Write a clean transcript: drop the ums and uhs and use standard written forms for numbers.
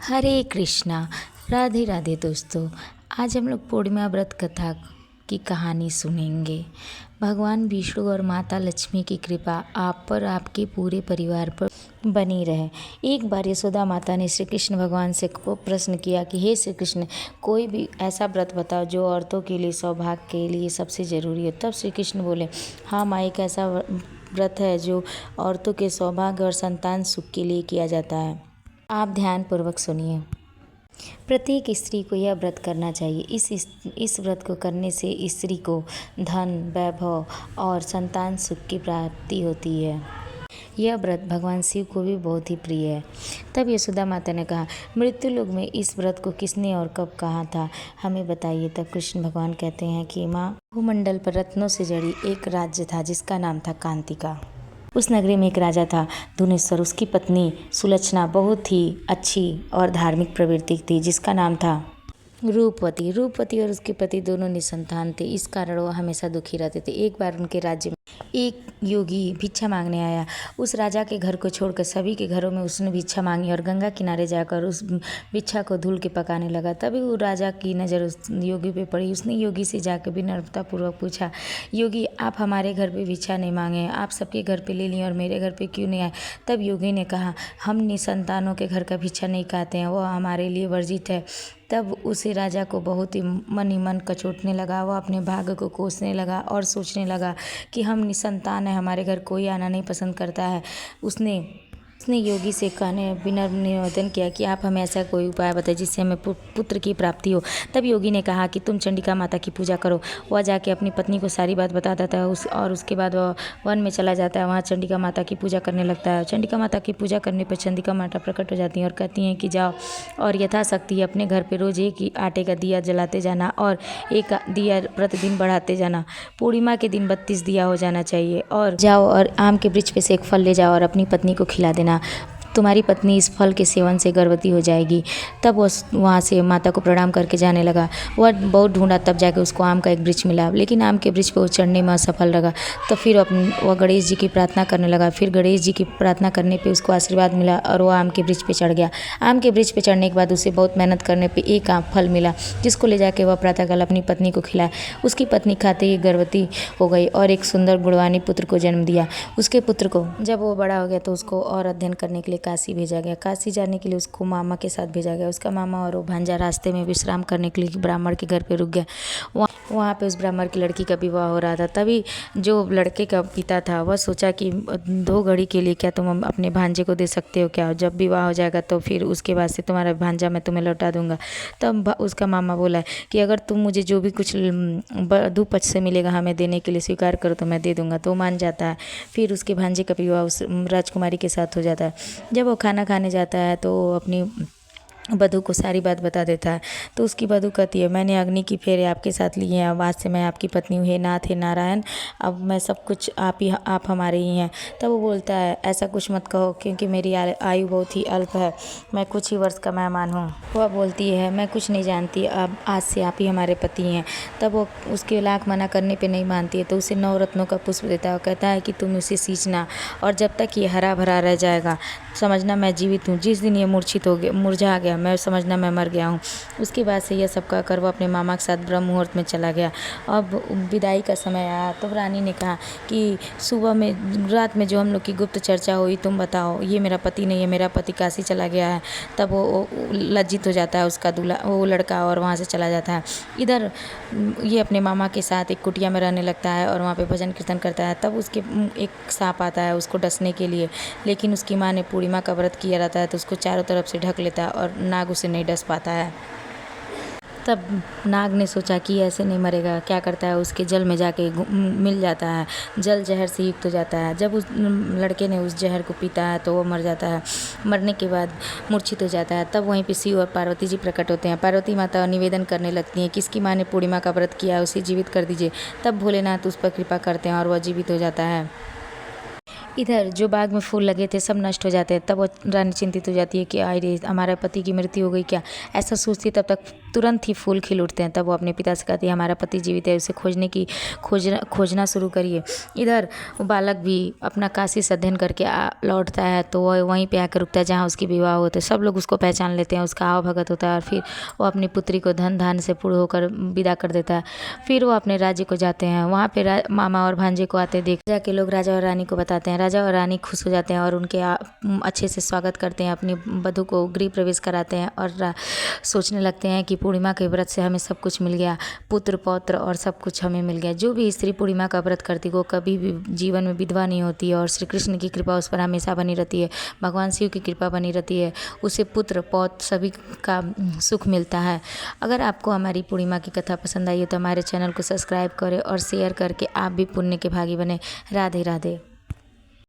हरे कृष्णा। राधे राधे दोस्तों। आज हम लोग पूर्णिमा व्रत कथा की कहानी सुनेंगे। भगवान विष्णु और माता लक्ष्मी की कृपा आप पर, आपके पूरे परिवार पर बनी रहे। एक बार यशोदा माता ने श्री कृष्ण भगवान से को प्रश्न किया कि हे श्री कृष्ण, कोई भी ऐसा व्रत बताओ जो औरतों के लिए सौभाग्य के लिए सबसे ज़रूरी हो। तब श्री कृष्ण बोले, हाँ माँ, एक ऐसा व्रत है जो औरतों के सौभाग्य और संतान सुख के लिए किया जाता है। आप ध्यानपूर्वक सुनिए। प्रत्येक स्त्री को यह व्रत करना चाहिए। इस व्रत को करने से स्त्री को धन, वैभव और संतान सुख की प्राप्ति होती है। यह व्रत भगवान शिव को भी बहुत ही प्रिय है। तब यशोदा माता ने कहा, मृत्यु लोक में इस व्रत को किसने और कब कहा था, हमें बताइए। तब कृष्ण भगवान कहते हैं कि माँ, भूमंडल पर रत्नों से जड़ी एक राज्य था जिसका नाम था कांतिका। उस नगरी में एक राजा था, धुनेश्वर। उसकी पत्नी सुलक्षणा बहुत ही अच्छी और धार्मिक प्रवृत्ति थी, जिसका नाम था रूपवती और उसके पति दोनों निसंतान थे। इस कारण वह हमेशा दुखी रहते थे। एक बार उनके राज्य में एक योगी भिक्षा मांगने आया। उस राजा के घर को छोड़कर सभी के घरों में उसने भिक्षा मांगी और गंगा किनारे जाकर उस भिक्षा को धुल के पकाने लगा। तभी वो राजा की नज़र उस योगी पे पड़ी। उसने योगी से जाकर विनम्रतापूर्वक पूछा, योगी, आप हमारे घर पे भिक्षा नहीं मांगे, आप सबके घर पे ले लिए और मेरे घर पे क्यों नहीं आए। तब योगी ने कहा, हम निसंतानों के घर का भिक्षा नहीं खाते हैं, वह हमारे लिए वर्जित है। तब उसे राजा को बहुत ही मन ही मन कचोटने लगा। वह अपने भाग्य को कोसने लगा और सोचने लगा कि हम निसंतान हैं, हमारे घर कोई आना नहीं पसंद करता है। उसने योगी से विनम्र निवेदन किया कि आप हमें ऐसा कोई उपाय बताइए जिससे हमें पुत्र की प्राप्ति हो। तब योगी ने कहा कि तुम चंडिका माता की पूजा करो। वह जाके अपनी पत्नी को सारी बात बता देता है और उसके बाद वह वन में चला जाता है। वहाँ चंडिका माता की पूजा करने लगता है। चंडिका माता की पूजा करने पर चंडिका माता प्रकट हो जाती हैं और कहती हैं कि जाओ और यथाशक्ति अपने घर पर रोज़ एक ही आटे का दिया जलाते जाना और एक दिया प्रतिदिन बढ़ाते जाना। पूर्णिमा के दिन 32 दिया हो जाना चाहिए। और जाओ और आम के वृक्ष पे से एक फल ले जाओ और अपनी पत्नी को खिला देना। तुम्हारी पत्नी इस फल के सेवन से गर्भवती हो जाएगी। तब वह वहाँ से माता को प्रणाम करके जाने लगा। वह बहुत ढूंढा, तब जाके उसको आम का एक वृक्ष मिला, लेकिन आम के वृक्ष पर वो चढ़ने में असफल रहा। तो फिर वह गणेश जी की प्रार्थना करने लगा। फिर गणेश जी की प्रार्थना करने पे उसको आशीर्वाद मिला और वह आम के वृक्ष पे चढ़ गया। आम के वृक्ष पे चढ़ने के बाद उसे बहुत मेहनत करने पर एक आम फल मिला, जिसको ले जाके वह प्रातःकाल अपनी पत्नी को खिलाया। उसकी पत्नी खाते ही गर्भवती हो गई और एक सुंदर गुणवानी पुत्र को जन्म दिया। उसके पुत्र को जब वो बड़ा हो गया तो उसको और अध्ययन करने के लिए काशी भेजा गया। काशी जाने के लिए उसको मामा के साथ भेजा गया। उसका मामा और वो भांजा रास्ते में विश्राम करने के लिए ब्राह्मण के घर पे रुक गया। वहाँ पे उस ब्राह्मण की लड़की का विवाह हो रहा था। तभी जो लड़के का पिता था वह सोचा कि 2 घड़ी के लिए क्या तुम अपने भांजे को दे सकते हो क्या, जब विवाह हो जाएगा तो फिर उसके बाद से तुम्हारा भांजा मैं तुम्हें लौटा दूंगा। तब उसका मामा बोला कि अगर तुम मुझे जो भी कुछ वधू पक्ष से मिलेगा हमें देने के लिए स्वीकार करो तो मैं दे दूंगा। तो मान जाता है। फिर उसके भांजे का विवाह उस राजकुमारी के साथ हो जाता है। जब वो खाना खाने जाता है तो अपनी वधू को सारी बात बता देता है। तो उसकी वधू कहती है, मैंने अग्नि की फेरे आपके साथ लिए हैं, अब आज से मैं आपकी पत्नी हूँ। हे नाथ, हे नारायण, अब मैं सब कुछ आप हमारे ही हैं। तब वो बोलता है, ऐसा कुछ मत कहो क्योंकि मेरी आयु बहुत ही अल्प है, मैं कुछ ही वर्ष का मेहमान हूँ। वह बोलती है, मैं कुछ नहीं जानती, अब आज से आप ही हमारे पति हैं। तब वो उसके लाख मना करने पर नहीं मानती है तो उसे 9 रत्नों का पुष्प देता है और कहता है कि तुम उसे सींचना और जब तक ये हरा भरा रह जाएगा समझना मैं जीवित हूँ। जिस दिन ये मूर्छित हो गया, मुरझा गया, मैं समझना मैं मर गया हूँ। उसके बाद से यह सब कहकर वो अपने मामा के साथ ब्रह्म मुहूर्त में चला गया। अब विदाई का समय आया तो रानी ने कहा कि सुबह में रात में जो हम लोग की गुप्त चर्चा हुई तुम बताओ, ये मेरा पति नहीं है, मेरा पति काशी चला गया है। तब वो लज्जित हो जाता है उसका दूल्हा, वो लड़का, और वहाँ से चला जाता है। इधर ये अपने मामा के साथ एक कुटिया में रहने लगता है और वहाँ पे भजन कीर्तन करता है। तब उसके एक सांप आता है उसको डसने के लिए, लेकिन उसकी माँ ने पूर्णिमा का व्रत किया रहता है तो उसको चारों तरफ से ढक लेता है और नाग उसे नहीं डस पाता है। तब नाग ने सोचा कि ऐसे नहीं मरेगा। क्या करता है, उसके जल में जाके मिल जाता है। जल जहर से युक्त हो जाता है। जब उस लड़के ने उस जहर को पीता है तो वो मर जाता है। मरने के बाद मूर्छित हो जाता है। तब वहीं पे शिव और पार्वती जी प्रकट होते हैं। पार्वती माता निवेदन करने लगती हैं कि इसकी माँ ने पूर्णिमा का व्रत किया, उसे जीवित कर दीजिए। तब भोलेनाथ उस पर कृपा करते हैं और वह जीवित हो जाता है। इधर जो बाग में फूल लगे थे सब नष्ट हो जाते हैं। तब वो रानी चिंतित हो जाती है कि आय रे, हमारे पति की मृत्यु हो गई क्या। ऐसा सोचती तब तक तुरंत ही फूल खिल उठते हैं। तब वो अपने पिता से कहती है हमारा पति जीवित है, उसे खोजना शुरू करिए। इधर वो बालक भी अपना काशी से अध्ययन करके लौटता है तो वह वहीं पे आकर रुकता है जहाँ उसकी विवाह होता है। सब लोग उसको पहचान लेते हैं, उसका आव भगत होता है और फिर वो अपनी पुत्री को धन धान से पूर्ण होकर विदा कर देता है। फिर वो अपने राज्य को जाते हैं। वहाँ पे मामा और भांजे को आते देख जाके लोग राजा और रानी को बताते हैं। राजा और रानी खुश हो जाते हैं और उनके अच्छे से स्वागत करते हैं, अपनी वधू को गृह प्रवेश कराते हैं और सोचने लगते हैं कि पूर्णिमा के व्रत से हमें सब कुछ मिल गया, पुत्र पौत्र और सब कुछ हमें मिल गया। जो भी स्त्री पूर्णिमा का व्रत करती वो कभी भी जीवन में विधवा नहीं होती है और श्री कृष्ण की कृपा उस पर हमेशा बनी रहती है, भगवान शिव की कृपा बनी रहती है, उसे पुत्र पौत्र सभी का सुख मिलता है। अगर आपको हमारी पूर्णिमा की कथा पसंद आई है तो हमारे चैनल को सब्सक्राइब करें और शेयर करके आप भी पुण्य के भागी बने। राधे राधे।